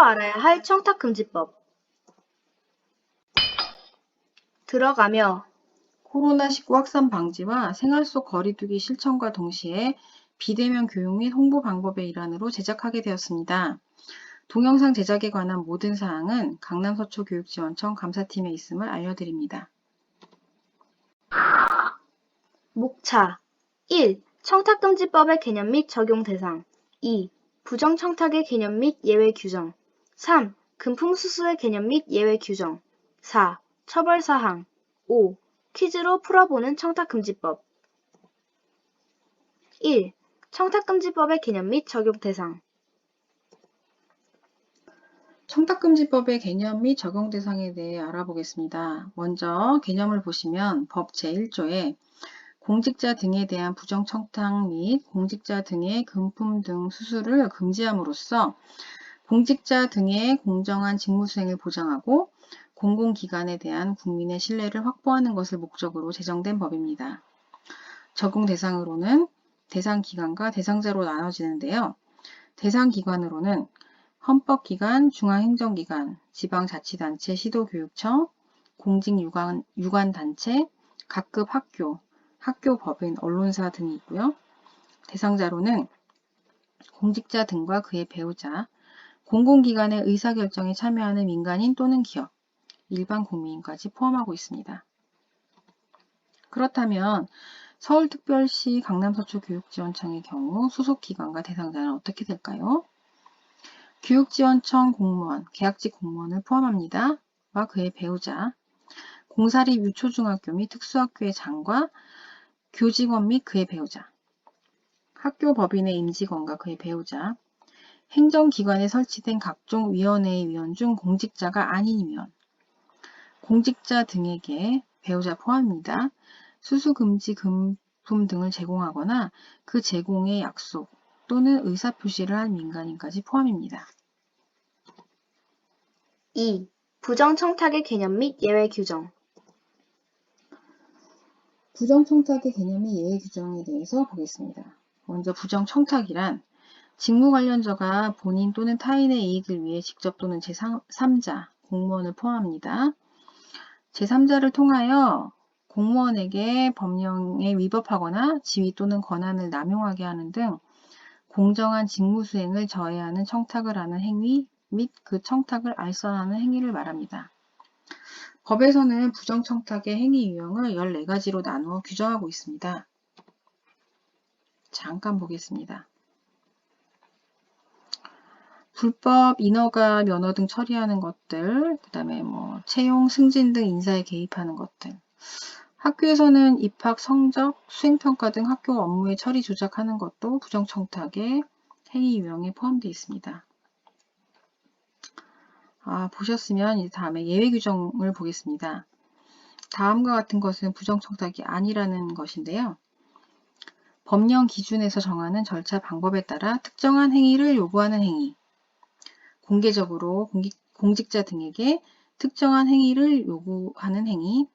알아야 할 청탁금지법. 들어가며 코로나19 확산 방지와 생활 속 거리두기 실천과 동시에 비대면 교육 및 홍보 방법의 일환으로 제작하게 되었습니다. 동영상 제작에 관한 모든 사항은 강남서초교육지원청 감사팀에 있음을 알려드립니다. 목차 1. 청탁금지법의 개념 및 적용 대상 2. 부정청탁의 개념 및 예외 규정 3. 금품수수의 개념 및 예외 규정 4. 처벌사항 5. 퀴즈로 풀어보는 청탁금지법 1. 청탁금지법의 개념 및 적용 대상 청탁금지법의 개념 및 적용 대상에 대해 알아보겠습니다. 먼저 개념을 보시면 법 제1조에 공직자 등에 대한 부정청탁 및 공직자 등의 금품 등 수수를 금지함으로써 공직자 등의 공정한 직무수행을 보장하고 공공기관에 대한 국민의 신뢰를 확보하는 것을 목적으로 제정된 법입니다. 적용 대상으로는 대상기관과 대상자로 나눠지는데요. 대상기관으로는 헌법기관, 중앙행정기관, 지방자치단체, 시도교육청, 공직유관단체, 각급 학교, 학교법인, 언론사 등이 있고요. 대상자로는 공직자 등과 그의 배우자, 공공기관의 의사결정에 참여하는 민간인 또는 기업, 일반 국민까지 포함하고 있습니다. 그렇다면 서울특별시 강남서초교육지원청의 경우 소속기관과 대상자는 어떻게 될까요? 교육지원청 공무원, 계약직 공무원을 포함합니다. 와 그의 배우자, 공사립 유초중학교 및 특수학교의 장과 교직원 및 그의 배우자, 학교법인의 임직원과 그의 배우자, 행정기관에 설치된 각종 위원회의 위원 중 공직자가 아닌 위원, 공직자 등에게 배우자 포함입니다. 수수금지 금품 등을 제공하거나 그 제공의 약속 또는 의사표시를 한 민간인까지 포함입니다. 2. 부정청탁의 개념 및 예외 규정 부정청탁의 개념 및 예외 규정에 대해서 보겠습니다. 먼저 부정청탁이란 직무 관련자가 본인 또는 타인의 이익을 위해 직접 또는 제3자, 공무원을 포함합니다. 제3자를 통하여 공무원에게 법령에 위법하거나 지위 또는 권한을 남용하게 하는 등 공정한 직무 수행을 저해하는 청탁을 하는 행위 및 그 청탁을 알선하는 행위를 말합니다. 법에서는 부정청탁의 행위 유형을 14가지로 나누어 규정하고 있습니다. 잠깐 보겠습니다. 불법 인허가 면허 등 처리하는 것들, 그 다음에 채용, 승진 등 인사에 개입하는 것들. 학교에서는 입학, 성적, 수행평가 등 학교 업무의 처리 조작하는 것도 부정청탁의 행위 유형에 포함되어 있습니다. 보셨으면 이제 다음에 예외 규정을 보겠습니다. 다음과 같은 것은 부정청탁이 아니라는 것인데요. 법령 기준에서 정하는 절차 방법에 따라 특정한 행위를 요구하는 행위, 공개적으로 공직자 등에게 특정한 행위를 요구하는 행위,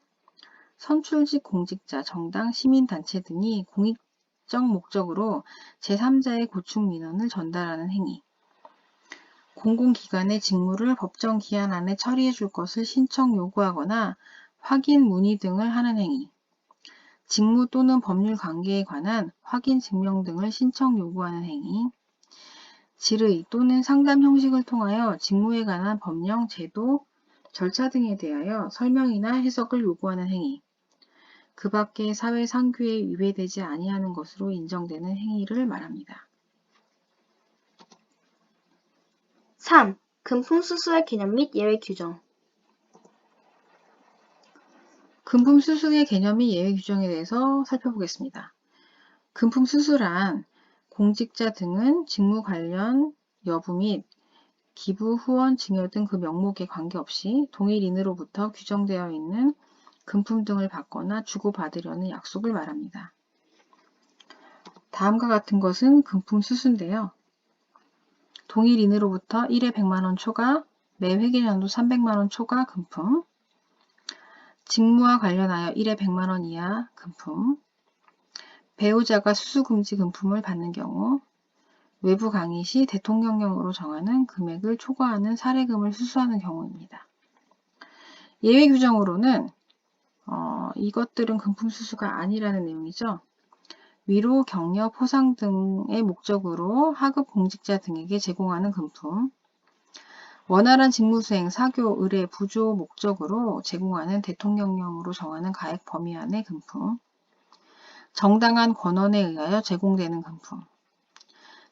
선출직 공직자, 정당, 시민단체 등이 공익적 목적으로 제3자의 고충 민원을 전달하는 행위, 공공기관의 직무를 법정 기한 안에 처리해 줄 것을 신청 요구하거나 확인 문의 등을 하는 행위, 직무 또는 법률 관계에 관한 확인 증명 등을 신청 요구하는 행위, 질의 또는 상담 형식을 통하여 직무에 관한 법령, 제도, 절차 등에 대하여 설명이나 해석을 요구하는 행위, 그 밖의 사회 상규에 위배되지 아니하는 것으로 인정되는 행위를 말합니다. 3. 금품수수의 개념 및 예외 규정 금품 수수의 개념 및 예외 규정에 대해서 살펴보겠습니다. 금품 수수란 공직자 등은 직무 관련 여부 및 기부, 후원, 증여 등 그 명목에 관계없이 동일인으로부터 규정되어 있는 금품 등을 받거나 주고받으려는 약속을 말합니다. 다음과 같은 것은 금품 수수인데요. 동일인으로부터 1회 100만원 초과, 매 회계연도 300만원 초과 금품, 직무와 관련하여 1회 100만원 이하 금품, 배우자가 수수금지 금품을 받는 경우, 외부 강의 시 대통령령으로 정하는 금액을 초과하는 사례금을 수수하는 경우입니다. 예외 규정으로는 이것들은 금품 수수가 아니라는 내용이죠. 위로, 격려, 포상 등의 목적으로 하급 공직자 등에게 제공하는 금품, 원활한 직무수행, 사교, 의례, 부조 목적으로 제공하는 대통령령으로 정하는 가액 범위 안의 금품, 정당한 권한에 의하여 제공되는 금품,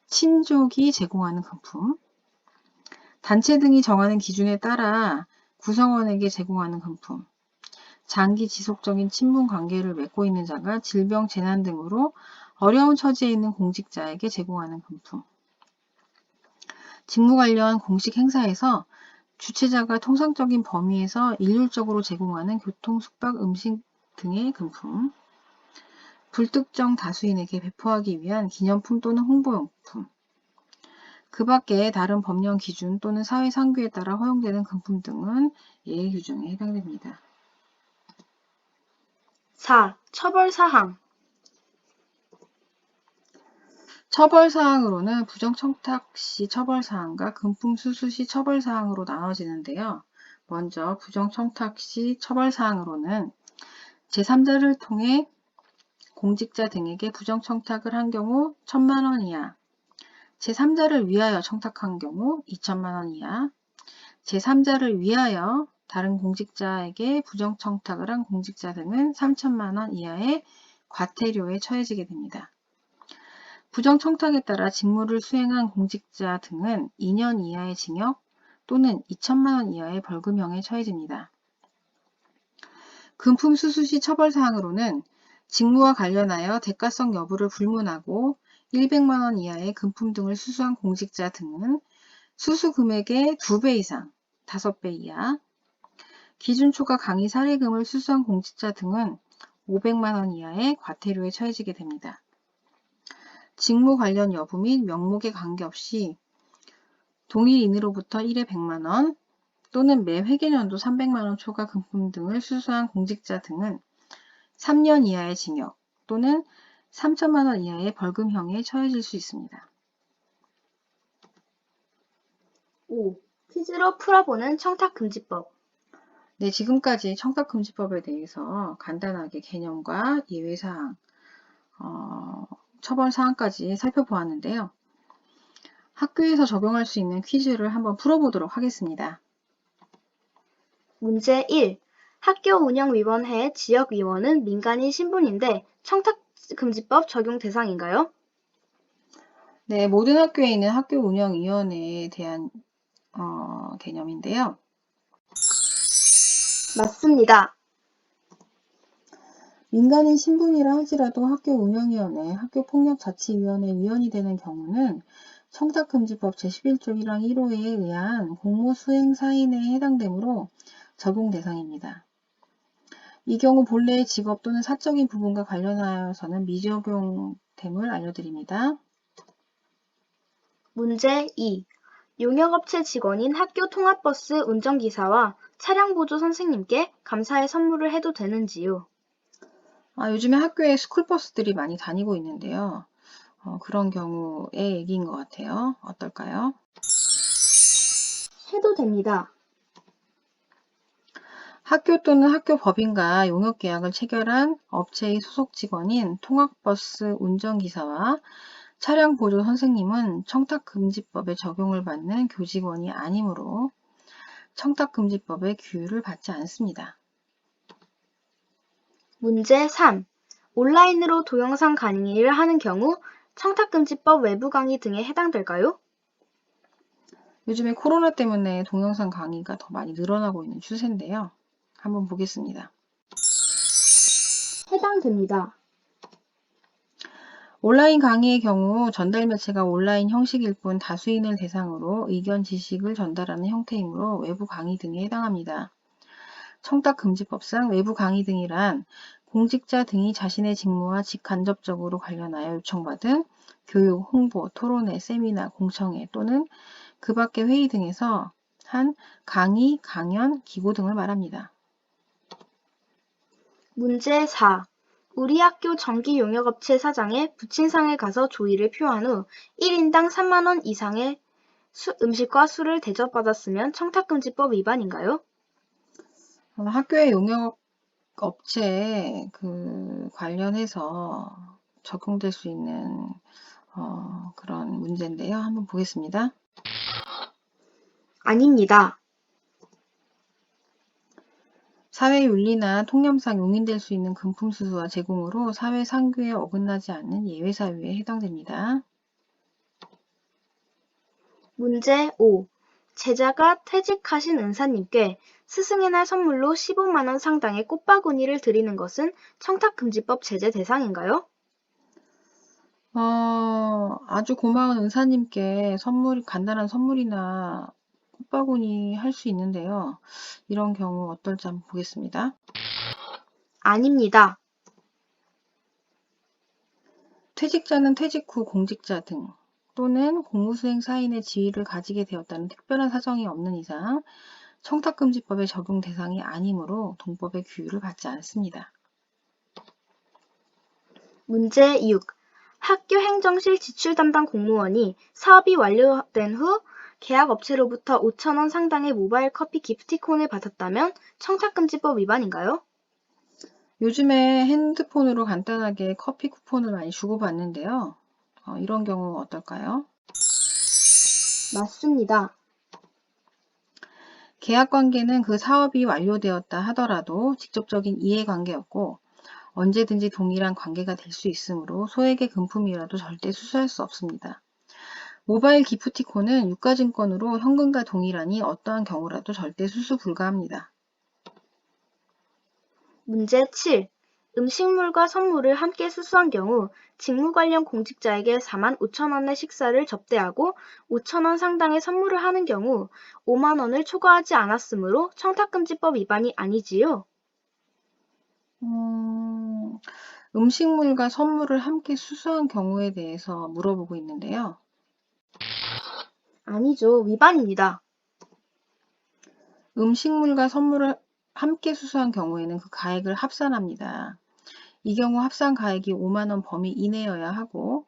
친족이 제공하는 금품, 단체 등이 정하는 기준에 따라 구성원에게 제공하는 금품, 장기 지속적인 친분 관계를 맺고 있는 자가 질병, 재난 등으로 어려운 처지에 있는 공직자에게 제공하는 금품, 직무 관련 공식 행사에서 주최자가 통상적인 범위에서 일률적으로 제공하는 교통, 숙박, 음식 등의 금품, 불특정 다수인에게 배포하기 위한 기념품 또는 홍보용품, 그 밖에 다른 법령 기준 또는 사회 상규에 따라 허용되는 금품 등은 예외 규정에 해당됩니다. 4. 처벌사항. 처벌사항으로는 부정청탁 시 처벌사항과 금품 수수 시 처벌사항으로 나눠지는데요. 먼저 부정청탁 시 처벌사항으로는 제3자를 통해 공직자 등에게 부정청탁을 한 경우 1,000만 원 이하, 제3자를 위하여 청탁한 경우 2,000만 원 이하, 제3자를 위하여 다른 공직자에게 부정청탁을 한 공직자 등은 3,000만 원 이하의 과태료에 처해지게 됩니다. 부정청탁에 따라 직무를 수행한 공직자 등은 2년 이하의 징역 또는 2,000만 원 이하의 벌금형에 처해집니다. 금품 수수 시 처벌사항으로는 직무와 관련하여 대가성 여부를 불문하고 100만 원 이하의 금품 등을 수수한 공직자 등은 수수 금액의 2배 이상, 5배 이하, 기준 초과 강의 사례금을 수수한 공직자 등은 500만 원 이하의 과태료에 처해지게 됩니다. 직무 관련 여부 및 명목에 관계없이 동일인으로부터 1회 100만 원 또는 매 회계연도 300만 원 초과 금품 등을 수수한 공직자 등은 3년 이하의 징역 또는 3천만 원 이하의 벌금형에 처해질 수 있습니다. 5. 퀴즈로 풀어보는 청탁금지법. 네, 지금까지 청탁금지법에 대해서 간단하게 개념과 예외사항, 처벌사항까지 살펴보았는데요. 학교에서 적용할 수 있는 퀴즈를 한번 풀어보도록 하겠습니다. 문제 1. 학교 운영위원회 지역위원은 민간인 신분인데 청탁금지법 적용 대상인가요? 네, 모든 학교에 있는 학교운영위원회에 대한 개념인데요. 맞습니다. 민간인 신분이라 할지라도 학교운영위원회, 학교폭력자치위원회 위원이 되는 경우는 청탁금지법 제11조 1항 1호에 의한 공무수행 사인에 해당되므로 적용 대상입니다. 이 경우 본래의 직업 또는 사적인 부분과 관련하여서는 미적용됨을 알려드립니다. 문제 2. 용역업체 직원인 학교 통합버스 운전기사와 차량보조 선생님께 감사의 선물을 해도 되는지요? 요즘에 학교에 스쿨버스들이 많이 다니고 있는데요. 그런 경우의 얘기인 것 같아요. 어떨까요? 해도 됩니다. 학교 또는 학교 법인과 용역계약을 체결한 업체의 소속 직원인 통학버스 운전기사와 차량보조 선생님은 청탁금지법의 적용을 받는 교직원이 아니므로 청탁금지법의 규율을 받지 않습니다. 문제 3. 온라인으로 동영상 강의를 하는 경우 청탁금지법 외부 강의 등에 해당될까요? 요즘에 코로나 때문에 동영상 강의가 더 많이 늘어나고 있는 추세인데요. 한번 보겠습니다. 해당됩니다. 온라인 강의의 경우 전달 매체가 온라인 형식일 뿐 다수인을 대상으로 의견 지식을 전달하는 형태이므로 외부 강의 등에 해당합니다. 청탁금지법상 외부 강의 등이란 공직자 등이 자신의 직무와 직간접적으로 관련하여 요청받은 교육, 홍보, 토론회, 세미나, 공청회 또는 그 밖의 회의 등에서 한 강의, 강연, 기고 등을 말합니다. 문제 4. 우리 학교 전기용역업체 사장의 부친상에 가서 조의를 표한 후 1인당 3만 원 이상의 음식과 술을 대접받았으면 청탁금지법 위반인가요? 학교의 용역 업체에 관련해서 적용될 수 있는 그런 문제인데요. 한번 보겠습니다. 아닙니다. 사회윤리나 통념상 용인될 수 있는 금품수수와 제공으로 사회상규에 어긋나지 않는 예외사유에 해당됩니다. 문제 5. 제자가 퇴직하신 은사님께 스승의 날 선물로 15만 원 상당의 꽃바구니를 드리는 것은 청탁금지법 제재 대상인가요? 아주 고마운 은사님께 간단한 선물이나 꽃바구니 할 수 있는데요. 이런 경우 어떨지 한번 보겠습니다. 아닙니다. 퇴직자는 퇴직 후 공직자 등 또는 공무수행 사인의 지위를 가지게 되었다는 특별한 사정이 없는 이상 청탁금지법의 적용 대상이 아니므로 동법의 규율을 받지 않습니다. 문제 6. 학교 행정실 지출 담당 공무원이 사업이 완료된 후 계약업체로부터 5천 원 상당의 모바일 커피 기프티콘을 받았다면 청탁금지법 위반인가요? 요즘에 핸드폰으로 간단하게 커피 쿠폰을 많이 주고받는데요. 이런 경우 어떨까요? 맞습니다. 계약관계는 그 사업이 완료되었다 하더라도 직접적인 이해관계였고 언제든지 동일한 관계가 될 수 있으므로 소액의 금품이라도 절대 수수할 수 없습니다. 모바일 기프티콘은 유가증권으로 현금과 동일하니 어떠한 경우라도 절대 수수 불가합니다. 문제 7. 음식물과 선물을 함께 수수한 경우 직무 관련 공직자에게 4만 5천 원의 식사를 접대하고 5천 원 상당의 선물을 하는 경우 5만 원을 초과하지 않았으므로 청탁금지법 위반이 아니지요? 음식물과 선물을 함께 수수한 경우에 대해서 물어보고 있는데요. 아니죠. 위반입니다. 음식물과 선물을 함께 수수한 경우에는 그 가액을 합산합니다. 이 경우 합산 가액이 5만 원 범위 이내여야 하고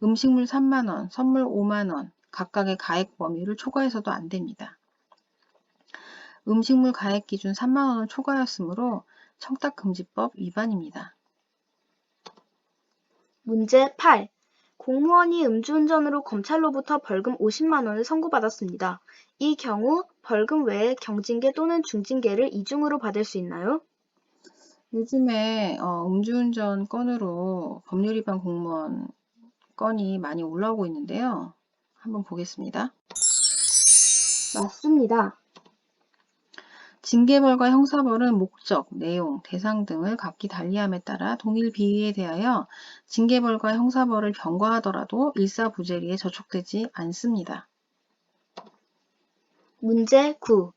음식물 3만 원, 선물 5만 원 각각의 가액 범위를 초과해서도 안 됩니다. 음식물 가액 기준 3만 원을 초과하였으므로 청탁금지법 위반입니다. 문제 8. 공무원이 음주운전으로 검찰로부터 벌금 50만 원을 선고받았습니다. 이 경우 벌금 외에 경징계 또는 중징계를 이중으로 받을 수 있나요? 요즘에 음주운전 건으로 법률 위반 공무원 건이 많이 올라오고 있는데요. 한번 보겠습니다. 맞습니다. 징계벌과 형사벌은 목적, 내용, 대상 등을 각기 달리함에 따라 동일 비위에 대하여 징계벌과 형사벌을 병과하더라도 일사부재리에 저촉되지 않습니다. 문제 9.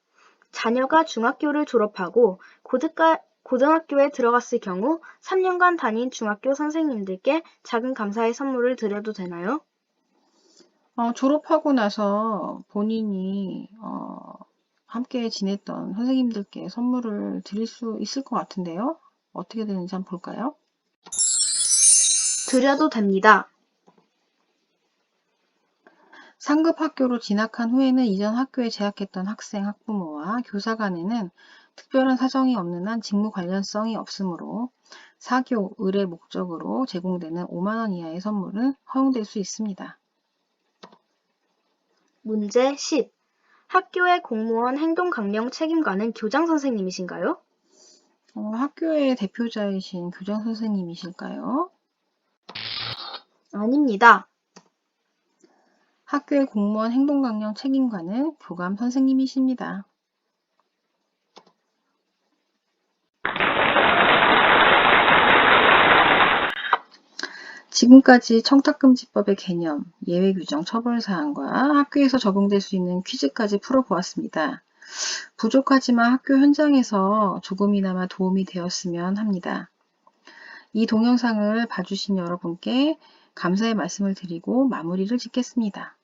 자녀가 중학교를 졸업하고 고등학교에 들어갔을 경우 3년간 다닌 중학교 선생님들께 작은 감사의 선물을 드려도 되나요? 졸업하고 나서 본인이 함께 지냈던 선생님들께 선물을 드릴 수 있을 것 같은데요. 어떻게 되는지 한번 볼까요? 드려도 됩니다. 상급 학교로 진학한 후에는 이전 학교에 재학했던 학생, 학부모와 교사 간에는 특별한 사정이 없는 한 직무 관련성이 없으므로 사교, 의례 목적으로 제공되는 5만 원 이하의 선물은 허용될 수 있습니다. 문제 10. 학교의 공무원 행동강령 책임관은 교장 선생님이신가요? 학교의 대표자이신 교장 선생님이실까요? 아닙니다. 학교의 공무원 행동강령 책임관은 교감 선생님이십니다. 지금까지 청탁금지법의 개념, 예외규정, 처벌사항과 학교에서 적용될 수 있는 퀴즈까지 풀어보았습니다. 부족하지만 학교 현장에서 조금이나마 도움이 되었으면 합니다. 이 동영상을 봐주신 여러분께 감사의 말씀을 드리고 마무리를 짓겠습니다.